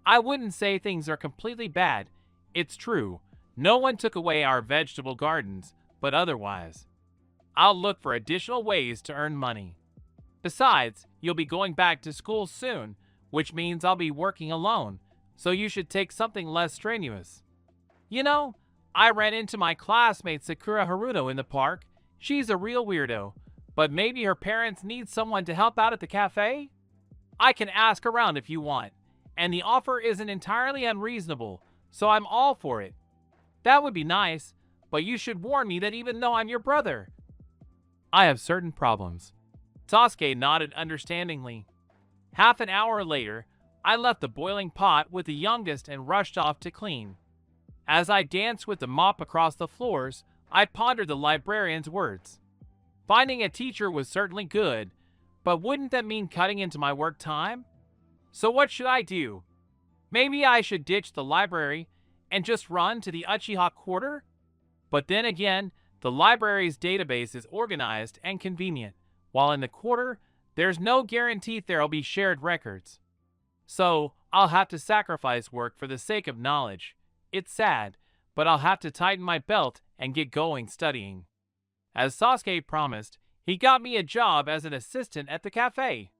"I wouldn't say things are completely bad. It's true. No one took away our vegetable gardens, but otherwise, I'll look for additional ways to earn money. Besides, you'll be going back to school soon, which means I'll be working alone, so you should take something less strenuous. You know, I ran into my classmate Sakura Haruto in the park. She's a real weirdo, but maybe her parents need someone to help out at the cafe? I can ask around if you want, and the offer isn't entirely unreasonable, so I'm all for it. That would be nice, but you should warn me that even though I'm your brother, I have certain problems." Sasuke nodded understandingly. Half an hour later, I left the boiling pot with the youngest and rushed off to clean. As I danced with the mop across the floors, I pondered the librarian's words. Finding a teacher was certainly good, but wouldn't that mean cutting into my work time? So what should I do? Maybe I should ditch the library and just run to the Uchiha Quarter? But then again, the library's database is organized and convenient, while in the quarter, there's no guarantee there'll be shared records. So, I'll have to sacrifice work for the sake of knowledge. It's sad, but I'll have to tighten my belt and get going studying. As Sasuke promised, he got me a job as an assistant at the cafe.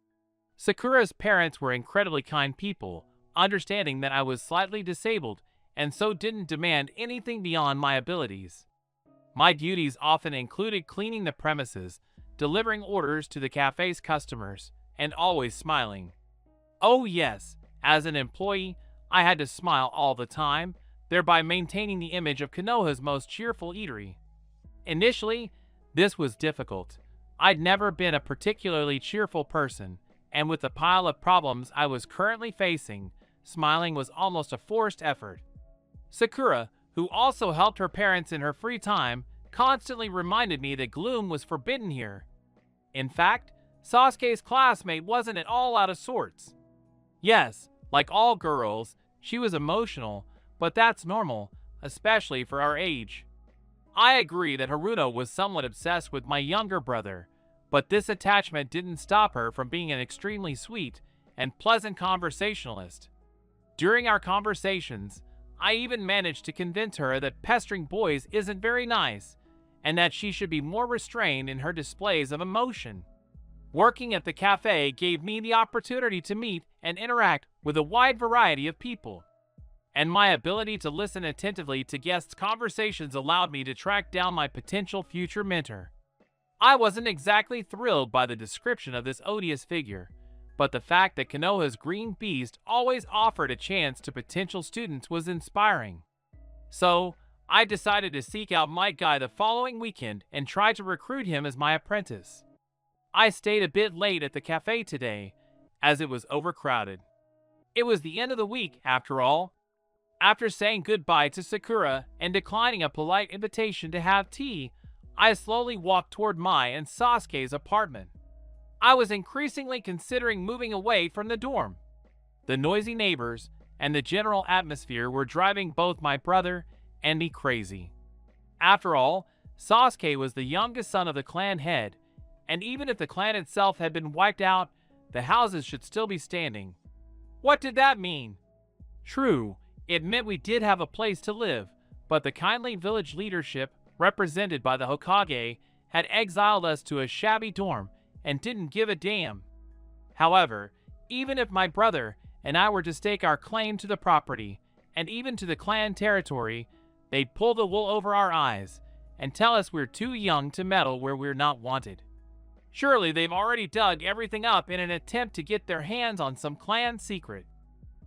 Sakura's parents were incredibly kind people, understanding that I was slightly disabled and so didn't demand anything beyond my abilities. My duties often included cleaning the premises, delivering orders to the cafe's customers, and always smiling. Oh yes, as an employee, I had to smile all the time, thereby maintaining the image of Konoha's most cheerful eatery. Initially, this was difficult. I'd never been a particularly cheerful person, and with the pile of problems I was currently facing, smiling was almost a forced effort. Sakura, who also helped her parents in her free time, constantly reminded me that gloom was forbidden here. In fact, Sasuke's classmate wasn't at all out of sorts. Yes, like all girls, she was emotional, but that's normal, especially for our age. I agree that Haruto was somewhat obsessed with my younger brother, but this attachment didn't stop her from being an extremely sweet and pleasant conversationalist. During our conversations, I even managed to convince her that pestering boys isn't very nice, and that she should be more restrained in her displays of emotion. Working at the cafe gave me the opportunity to meet and interact with a wide variety of people, and my ability to listen attentively to guests' conversations allowed me to track down my potential future mentor. I wasn't exactly thrilled by the description of this odious figure, but the fact that Konoha's green beast always offered a chance to potential students was inspiring. So, I decided to seek out my guy the following weekend and try to recruit him as my apprentice. I stayed a bit late at the cafe today, as it was overcrowded. It was the end of the week, after all. After saying goodbye to Sakura and declining a polite invitation to have tea, I slowly walked toward Mai and Sasuke's apartment. I was increasingly considering moving away from the dorm. The noisy neighbors and the general atmosphere were driving both my brother and me crazy. After all, Sasuke was the youngest son of the clan head, and even if the clan itself had been wiped out, the houses should still be standing. What did that mean? True, it meant we did have a place to live, but the kindly village leadership, represented by the Hokage, had exiled us to a shabby dorm and didn't give a damn. However, even if my brother and I were to stake our claim to the property, and even to the clan territory, they'd pull the wool over our eyes and tell us we're too young to meddle where we're not wanted. Surely they've already dug everything up in an attempt to get their hands on some clan secret.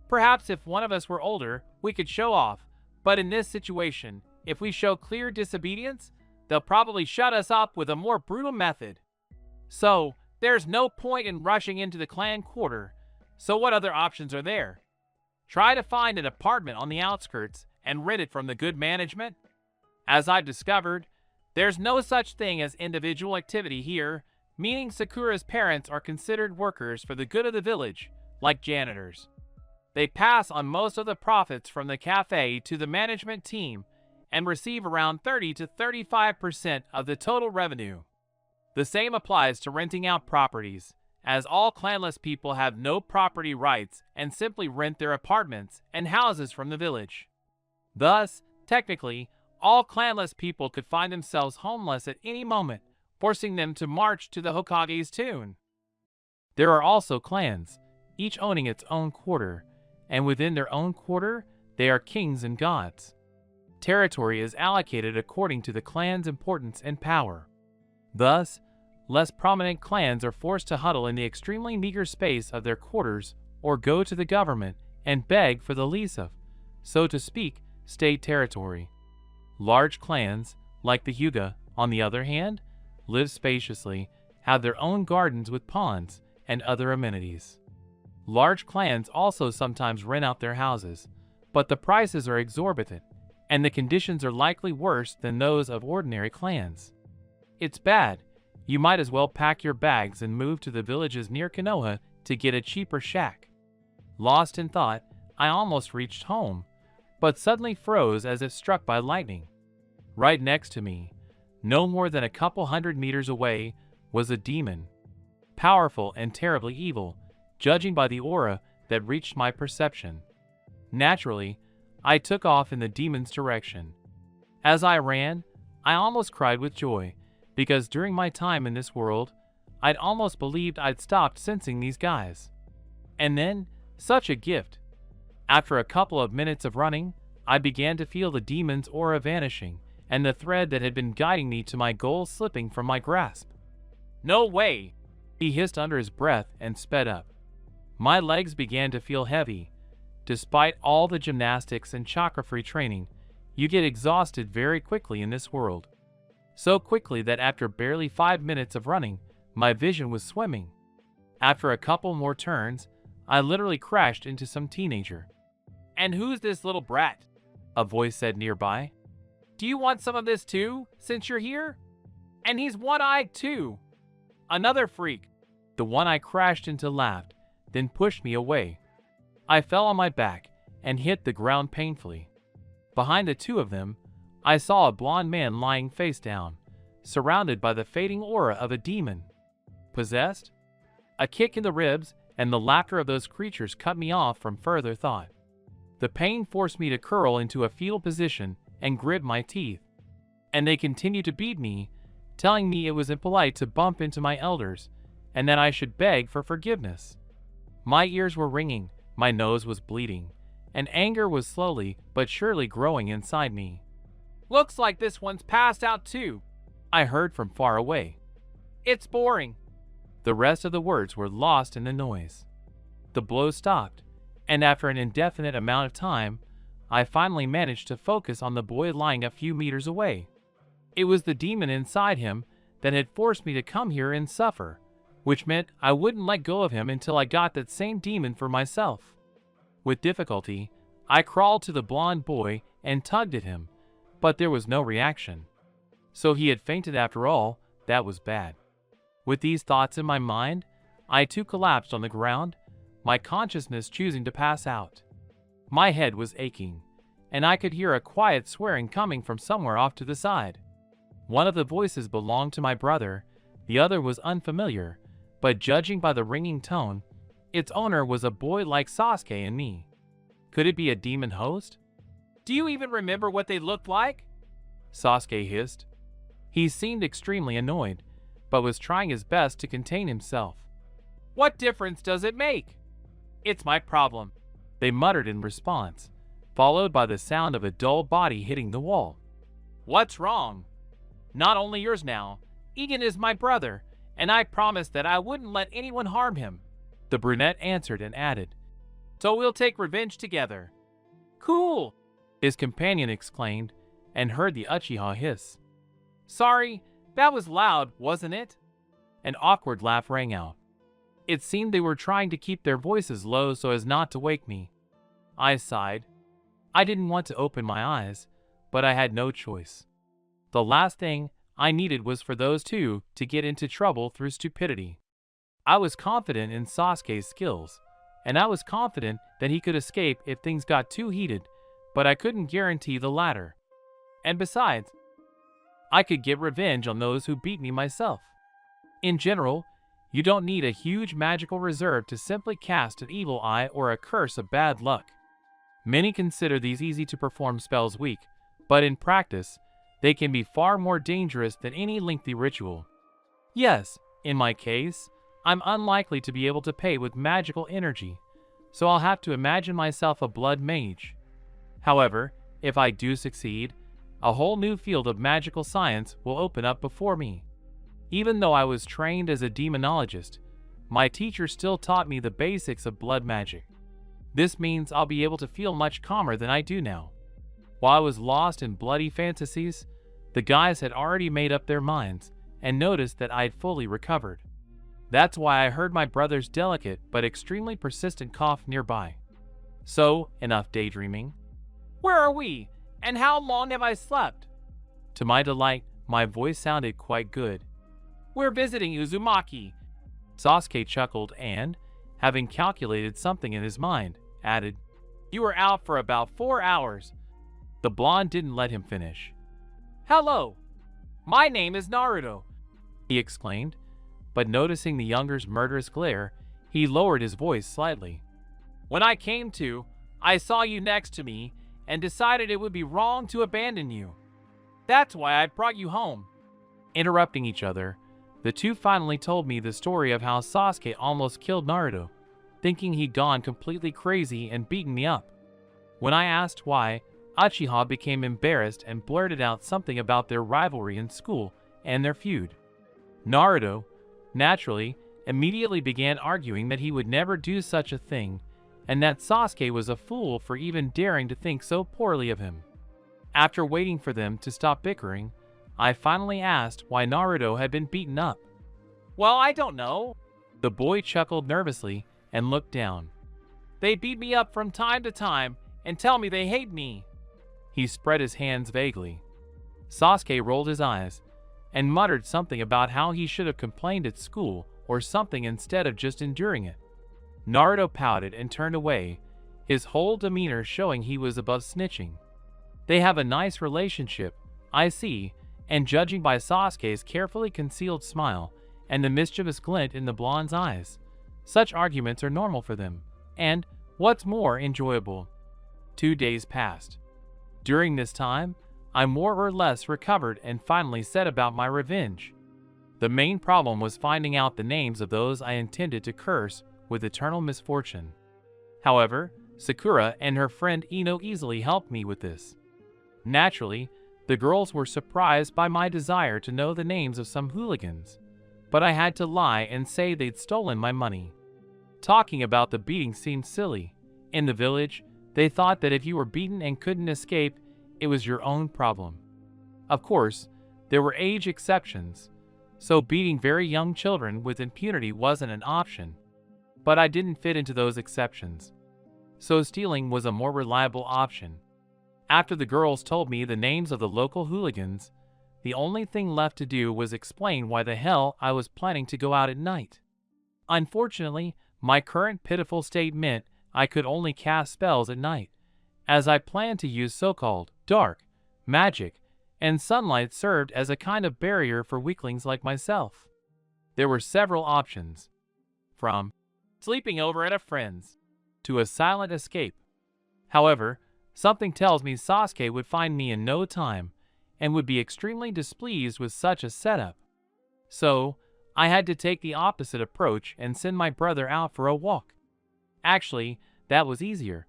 Perhaps if one of us were older, we could show off, but in this situation, if we show clear disobedience, they'll probably shut us up with a more brutal method. So, there's no point in rushing into the clan quarter. So what other options are there? Try to find an apartment on the outskirts and rent it from the good management? As I've discovered, there's no such thing as individual activity here, meaning Sakura's parents are considered workers for the good of the village, like janitors. They pass on most of the profits from the cafe to the management team and receive around 30 to 35% of the total revenue. The same applies to renting out properties, as all clanless people have no property rights and simply rent their apartments and houses from the village. Thus, technically, all clanless people could find themselves homeless at any moment, forcing them to march to the Hokage's tune. There are also clans, each owning its own quarter, and within their own quarter, they are kings and gods. Territory is allocated according to the clan's importance and power. Thus, less prominent clans are forced to huddle in the extremely meager space of their quarters or go to the government and beg for the lease of, so to speak, state territory. Large clans, like the Hyuga, on the other hand, live spaciously, have their own gardens with ponds and other amenities. Large clans also sometimes rent out their houses, but the prices are exorbitant, and the conditions are likely worse than those of ordinary clans. It's bad. You might as well pack your bags and move to the villages near Konoha to get a cheaper shack. Lost in thought, I almost reached home, but suddenly froze as if struck by lightning. Right next to me, no more than a couple 100 meters away, was a demon. Powerful and terribly evil, judging by the aura that reached my perception. Naturally, I took off in the demon's direction. As I ran, I almost cried with joy, because during my time in this world, I'd almost believed I'd stopped sensing these guys. And then, such a gift. After a couple of minutes of running, I began to feel the demon's aura vanishing, and the thread that had been guiding me to my goal slipping from my grasp. "No way!" he hissed under his breath and sped up. My legs began to feel heavy. Despite all the gymnastics and chakra-free training, you get exhausted very quickly in this world. So quickly that after barely 5 minutes of running, my vision was swimming. After a couple more turns, I literally crashed into some teenager. "And who's this little brat?" a voice said nearby. "Do you want some of this too, since you're here? And he's one-eyed too." Another freak. The one I crashed into laughed, then pushed me away. I fell on my back and hit the ground painfully. Behind the two of them, I saw a blond man lying face down, surrounded by the fading aura of a demon. Possessed? A kick in the ribs and the laughter of those creatures cut me off from further thought. The pain forced me to curl into a fetal position and grit my teeth. And they continued to beat me, telling me it was impolite to bump into my elders, and that I should beg for forgiveness. My ears were ringing, my nose was bleeding, and anger was slowly but surely growing inside me. "Looks like this one's passed out too," I heard from far away. "It's boring." The rest of the words were lost in the noise. The blow stopped, and after an indefinite amount of time, I finally managed to focus on the boy lying a few meters away. It was the demon inside him that had forced me to come here and suffer, which meant I wouldn't let go of him until I got that same demon for myself. With difficulty, I crawled to the blond boy and tugged at him, but there was no reaction. So he had fainted after all. That was bad. With these thoughts in my mind, I too collapsed on the ground, my consciousness choosing to pass out. My head was aching, and I could hear a quiet swearing coming from somewhere off to the side. One of the voices belonged to my brother, the other was unfamiliar, but judging by the ringing tone, its owner was a boy like Sasuke and me. Could it be a demon host? "Do you even remember what they looked like?" Sasuke hissed. He seemed extremely annoyed, but was trying his best to contain himself. "What difference does it make?" "It's my problem," they muttered in response, followed by the sound of a dull body hitting the wall. "What's wrong?" "Not only yours now. Egan is my brother, and I promised that I wouldn't let anyone harm him," the brunette answered and added, "So we'll take revenge together." "Cool," his companion exclaimed, and heard the Uchiha hiss. "Sorry, that was loud, wasn't it?" An awkward laugh rang out. It seemed they were trying to keep their voices low so as not to wake me. I sighed. I didn't want to open my eyes, but I had no choice. The last thing I needed was for those two to get into trouble through stupidity. I was confident in Sasuke's skills, and I was confident that he could escape if things got too heated, but I couldn't guarantee the latter. And besides, I could get revenge on those who beat me myself. In general, you don't need a huge magical reserve to simply cast an evil eye or a curse of bad luck. Many consider these easy-to-perform spells weak, but in practice, they can be far more dangerous than any lengthy ritual. Yes, in my case, I'm unlikely to be able to pay with magical energy, so I'll have to imagine myself a blood mage. However, if I do succeed, a whole new field of magical science will open up before me. Even though I was trained as a demonologist, my teacher still taught me the basics of blood magic. This means I'll be able to feel much calmer than I do now. While I was lost in bloody fantasies, the guys had already made up their minds and noticed that I had fully recovered. That's why I heard my brother's delicate but extremely persistent cough nearby. So, enough daydreaming. "Where are we? And how long have I slept?" To my delight, my voice sounded quite good. "We're visiting Uzumaki." Sasuke chuckled and, having calculated something in his mind, added, "You were out for about 4 hours. The blonde didn't let him finish. "Hello, my name is Naruto," he exclaimed, but noticing the younger's murderous glare, he lowered his voice slightly. "When I came to, I saw you next to me and decided it would be wrong to abandon you. That's why I brought you home." Interrupting each other, the two finally told me the story of how Sasuke almost killed Naruto, thinking he'd gone completely crazy and beaten me up. When I asked why, Uchiha became embarrassed and blurted out something about their rivalry in school and their feud. Naruto, naturally, immediately began arguing that he would never do such a thing, and that Sasuke was a fool for even daring to think so poorly of him. After waiting for them to stop bickering, I finally asked why Naruto had been beaten up. "Well, I don't know." The boy chuckled nervously and looked down. "They beat me up from time to time and tell me they hate me." He spread his hands vaguely. Sasuke rolled his eyes and muttered something about how he should have complained at school or something instead of just enduring it. Naruto pouted and turned away, his whole demeanor showing he was above snitching. They have a nice relationship, I see, and judging by Sasuke's carefully concealed smile and the mischievous glint in the blonde's eyes, such arguments are normal for them, and, what's more, enjoyable. 2 days passed. During this time, I more or less recovered and finally set about my revenge. The main problem was finding out the names of those I intended to curse with eternal misfortune. However, Sakura and her friend Ino easily helped me with this. Naturally, the girls were surprised by my desire to know the names of some hooligans, but I had to lie and say they'd stolen my money. Talking about the beating seemed silly. In the village, they thought that if you were beaten and couldn't escape, it was your own problem. Of course, there were age exceptions, so beating very young children with impunity wasn't an option. But I didn't fit into those exceptions, so stealing was a more reliable option. After the girls told me the names of the local hooligans, the only thing left to do was explain why the hell I was planning to go out at night. Unfortunately, my current pitiful state meant I could only cast spells at night, as I planned to use so-called dark magic and sunlight served as a kind of barrier for weaklings like myself. There were several options, from sleeping over at a friend's to a silent escape. However, something tells me Sasuke would find me in no time and would be extremely displeased with such a setup. So, I had to take the opposite approach and send my brother out for a walk. Actually, that was easier.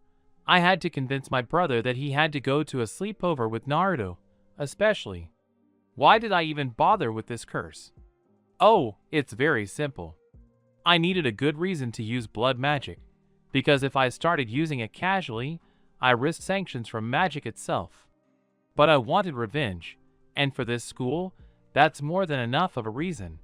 I had to convince my brother that he had to go to a sleepover with Naruto, especially. Why did I even bother with this curse? Oh, it's very simple. I needed a good reason to use blood magic, because if I started using it casually, I risked sanctions from magic itself. But I wanted revenge, and for this school, that's more than enough of a reason.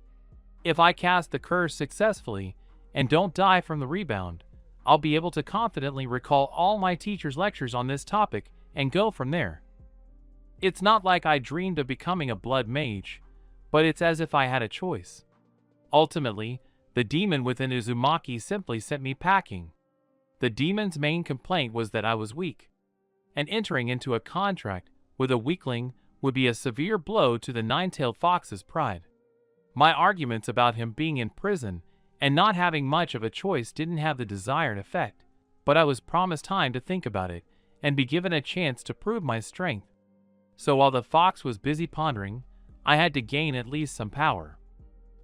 If I cast the curse successfully and don't die from the rebound, I'll be able to confidently recall all my teacher's lectures on this topic and go from there. It's not like I dreamed of becoming a blood mage, but it's as if I had a choice. Ultimately, the demon within Uzumaki simply sent me packing. The demon's main complaint was that I was weak, and entering into a contract with a weakling would be a severe blow to the nine-tailed fox's pride. My arguments about him being in prison and not having much of a choice didn't have the desired effect, but I was promised time to think about it and be given a chance to prove my strength. So while the fox was busy pondering, I had to gain at least some power.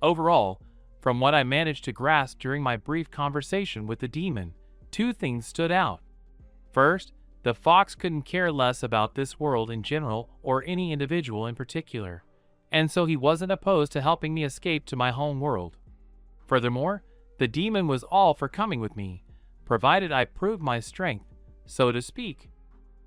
Overall, from what I managed to grasp during my brief conversation with the demon, two things stood out. First, the fox couldn't care less about this world in general or any individual in particular, and so he wasn't opposed to helping me escape to my home world. Furthermore, the demon was all for coming with me, provided I proved my strength, so to speak.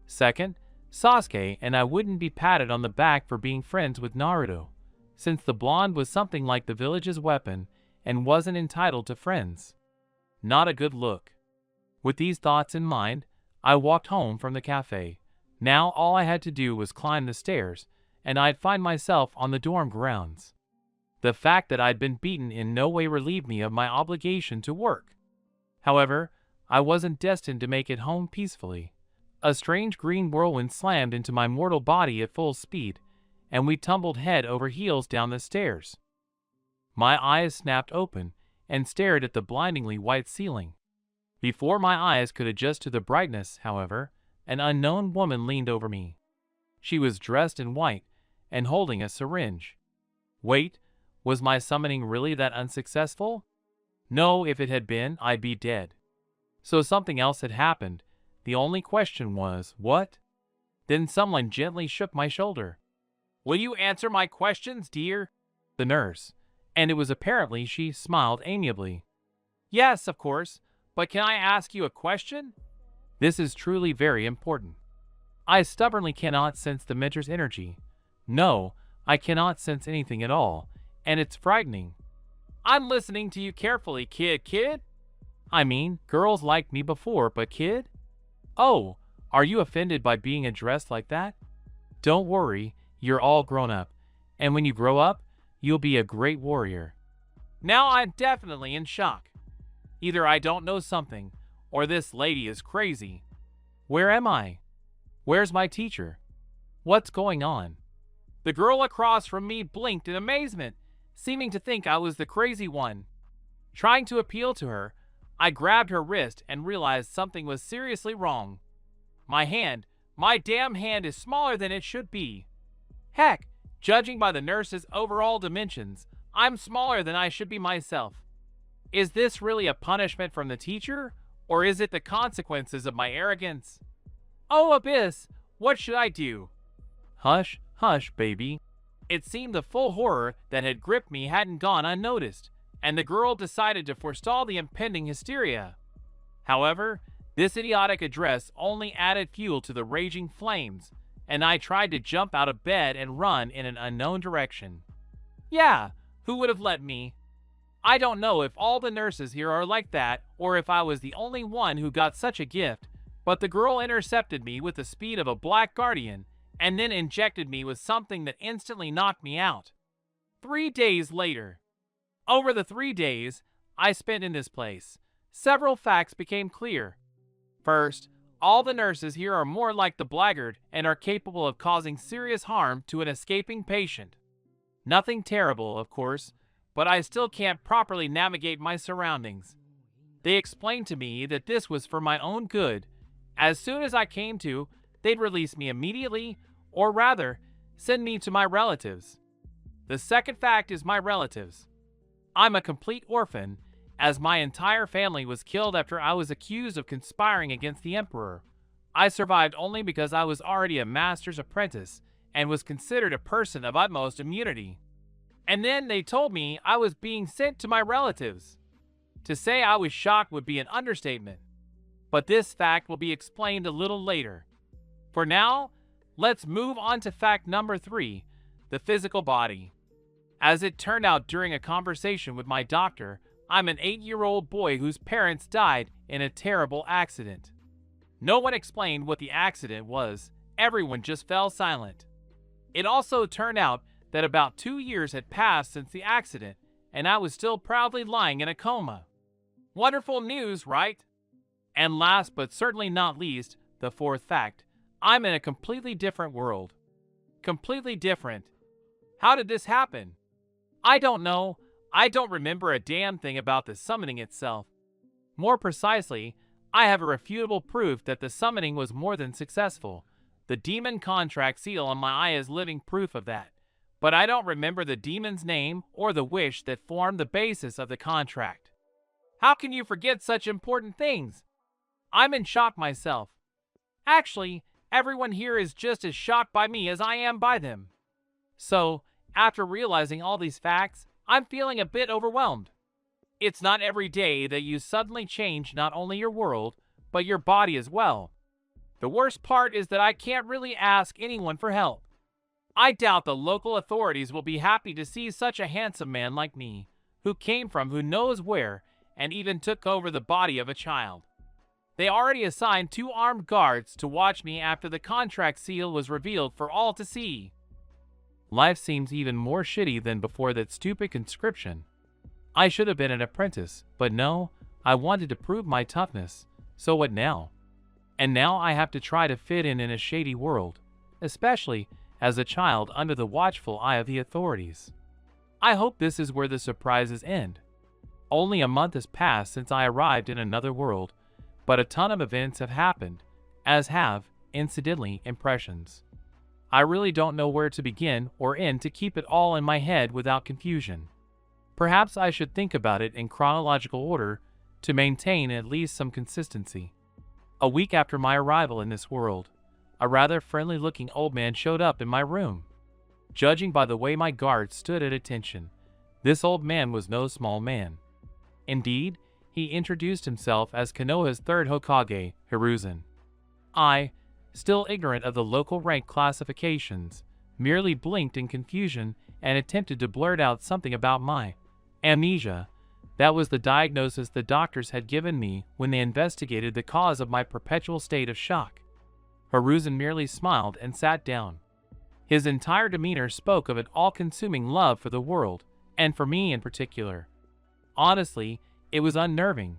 Second, Sasuke and I wouldn't be patted on the back for being friends with Naruto, since the blonde was something like the village's weapon and wasn't entitled to friends. Not a good look. With these thoughts in mind, I walked home from the cafe. Now all I had to do was climb the stairs, and I'd find myself on the dorm grounds. The fact that I'd been beaten in no way relieved me of my obligation to work. However, I wasn't destined to make it home peacefully. A strange green whirlwind slammed into my mortal body at full speed, and we tumbled head over heels down the stairs. My eyes snapped open and stared at the blindingly white ceiling. Before my eyes could adjust to the brightness, however, an unknown woman leaned over me. She was dressed in white and holding a syringe. Wait, was my summoning really that unsuccessful? No, if it had been, I'd be dead. So something else had happened. The only question was, what? Then someone gently shook my shoulder. "Will you answer my questions, dear?" The nurse, and it was apparently she, smiled amiably. "Yes, of course, but can I ask you a question?" This is truly very important. I stubbornly cannot sense the mentor's energy. No, I cannot sense anything at all, and it's frightening. "I'm listening to you carefully, kid. I mean, girls liked me before, but kid? Oh, are you offended by being addressed like that? Don't worry, you're all grown up, and when you grow up, you'll be a great warrior." Now I'm definitely in shock. Either I don't know something, or this lady is crazy. Where am I? Where's my teacher? What's going on? The girl across from me blinked in amazement, seeming to think I was the crazy one. Trying to appeal to her, I grabbed her wrist and realized something was seriously wrong. My damn hand is smaller than it should be. Heck, judging by the nurse's overall dimensions, I'm smaller than I should be myself. Is this really a punishment from the teacher, or is it the consequences of my arrogance? Oh, Abyss, what should I do? Hush, hush, baby. It seemed the full horror that had gripped me hadn't gone unnoticed, and the girl decided to forestall the impending hysteria. However, this idiotic address only added fuel to the raging flames, and I tried to jump out of bed and run in an unknown direction. Yeah, who would have let me? I don't know if all the nurses here are like that, or if I was the only one who got such a gift, but the girl intercepted me with the speed of a black guardian, and then injected me with something that instantly knocked me out. 3 days later. Over the 3 days I spent in this place, several facts became clear. First, All the nurses here are more like the blackguard and are capable of causing serious harm to an escaping patient. Nothing terrible, of course, but I still can't properly navigate my surroundings. They explained to me that this was for my own good. As soon as I came to, they'd release me immediately, or rather, send me to my relatives. The second fact is my relatives. I'm a complete orphan, as my entire family was killed after I was accused of conspiring against the Emperor. I survived only because I was already a master's apprentice and was considered a person of utmost immunity. And then they told me I was being sent to my relatives. To say I was shocked would be an understatement, but this fact will be explained a little later. For now, let's move on to fact number 3, the physical body. As it turned out during a conversation with my doctor, I'm an 8-year-old boy whose parents died in a terrible accident. No one explained what the accident was. Everyone just fell silent. It also turned out that about 2 years had passed since the accident, and I was still proudly lying in a coma. Wonderful news, right? And last but certainly not least, the fourth fact. I'm in a completely different world. Completely different. How did this happen? I don't know. I don't remember a damn thing about the summoning itself. More precisely, I have irrefutable proof that the summoning was more than successful. The demon contract seal on my eye is living proof of that. But I don't remember the demon's name or the wish that formed the basis of the contract. How can you forget such important things? I'm in shock myself. Actually, everyone here is just as shocked by me as I am by them. So, after realizing all these facts, I'm feeling a bit overwhelmed. It's not every day that you suddenly change not only your world, but your body as well. The worst part is that I can't really ask anyone for help. I doubt the local authorities will be happy to see such a handsome man like me, who came from who knows where, and even took over the body of a child. They already assigned 2 armed guards to watch me after the contract seal was revealed for all to see. Life seems even more shitty than before that stupid conscription. I should have been an apprentice, but no, I wanted to prove my toughness, so what now? And now I have to try to fit in a shady world, especially as a child under the watchful eye of the authorities. I hope this is where the surprises end. Only a month has passed since I arrived in another world, but a ton of events have happened, as have, incidentally, impressions. I really don't know where to begin or end to keep it all in my head without confusion. Perhaps I should think about it in chronological order to maintain at least some consistency. A week after my arrival in this world, a rather friendly-looking old man showed up in my room. Judging by the way my guards stood at attention, this old man was no small man. Indeed, he introduced himself as Konoha's third Hokage, Hiruzen. I, still ignorant of the local rank classifications, merely blinked in confusion and attempted to blurt out something about my amnesia. That was the diagnosis the doctors had given me when they investigated the cause of my perpetual state of shock. Hiruzen merely smiled and sat down. His entire demeanor spoke of an all-consuming love for the world, and for me in particular. Honestly, it was unnerving.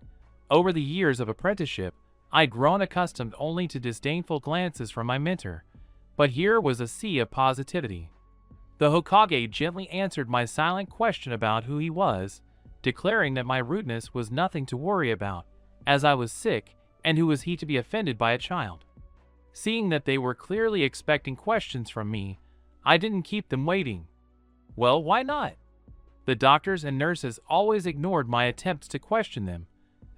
Over the years of apprenticeship, I'd grown accustomed only to disdainful glances from my mentor, but here was a sea of positivity. The Hokage gently answered my silent question about who he was, declaring that my rudeness was nothing to worry about, as I was sick, and who was he to be offended by a child. Seeing that they were clearly expecting questions from me, I didn't keep them waiting. Well, why not? The doctors and nurses always ignored my attempts to question them,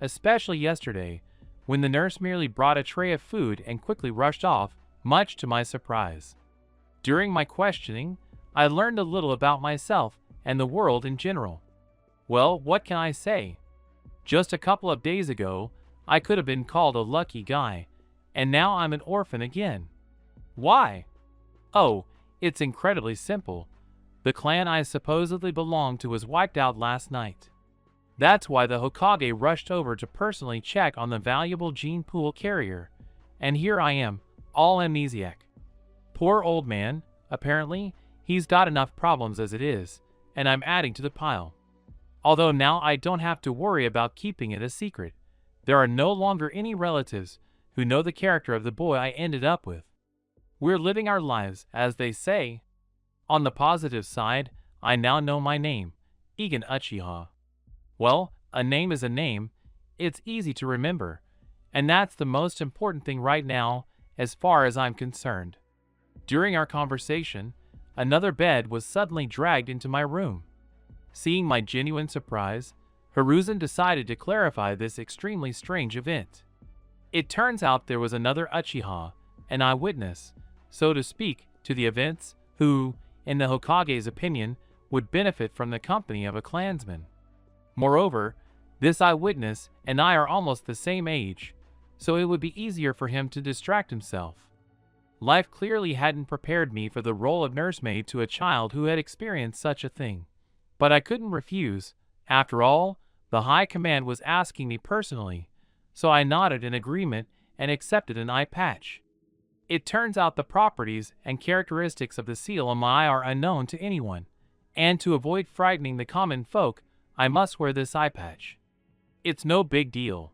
especially yesterday, when the nurse merely brought a tray of food and quickly rushed off, much to my surprise. During my questioning, I learned a little about myself and the world in general. Well, what can I say? Just a couple of days ago, I could have been called a lucky guy, and now I'm an orphan again. Why? Oh, it's incredibly simple. The clan I supposedly belonged to was wiped out last night. That's why the Hokage rushed over to personally check on the valuable gene pool carrier, and here I am, all amnesiac. Poor old man, apparently, he's got enough problems as it is, and I'm adding to the pile. Although now I don't have to worry about keeping it a secret. There are no longer any relatives who know the character of the boy I ended up with. We're living our lives, as they say. On the positive side, I now know my name, Egan Uchiha. Well, a name is a name. It's easy to remember, and that's the most important thing right now, as far as I'm concerned. During our conversation, another bed was suddenly dragged into my room. Seeing my genuine surprise, Hiruzen decided to clarify this extremely strange event. It turns out there was another Uchiha, an eyewitness, so to speak, to the events, who, in the Hokage's opinion, would benefit from the company of a clansman. Moreover, this eyewitness and I are almost the same age, so it would be easier for him to distract himself. Life clearly hadn't prepared me for the role of nursemaid to a child who had experienced such a thing. But I couldn't refuse. After all, the High Command was asking me personally, so I nodded in agreement and accepted an eye patch. It turns out the properties and characteristics of the seal on my eye are unknown to anyone, and to avoid frightening the common folk, I must wear this eye patch. It's no big deal.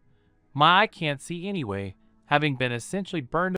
My eye can't see anyway, having been essentially burned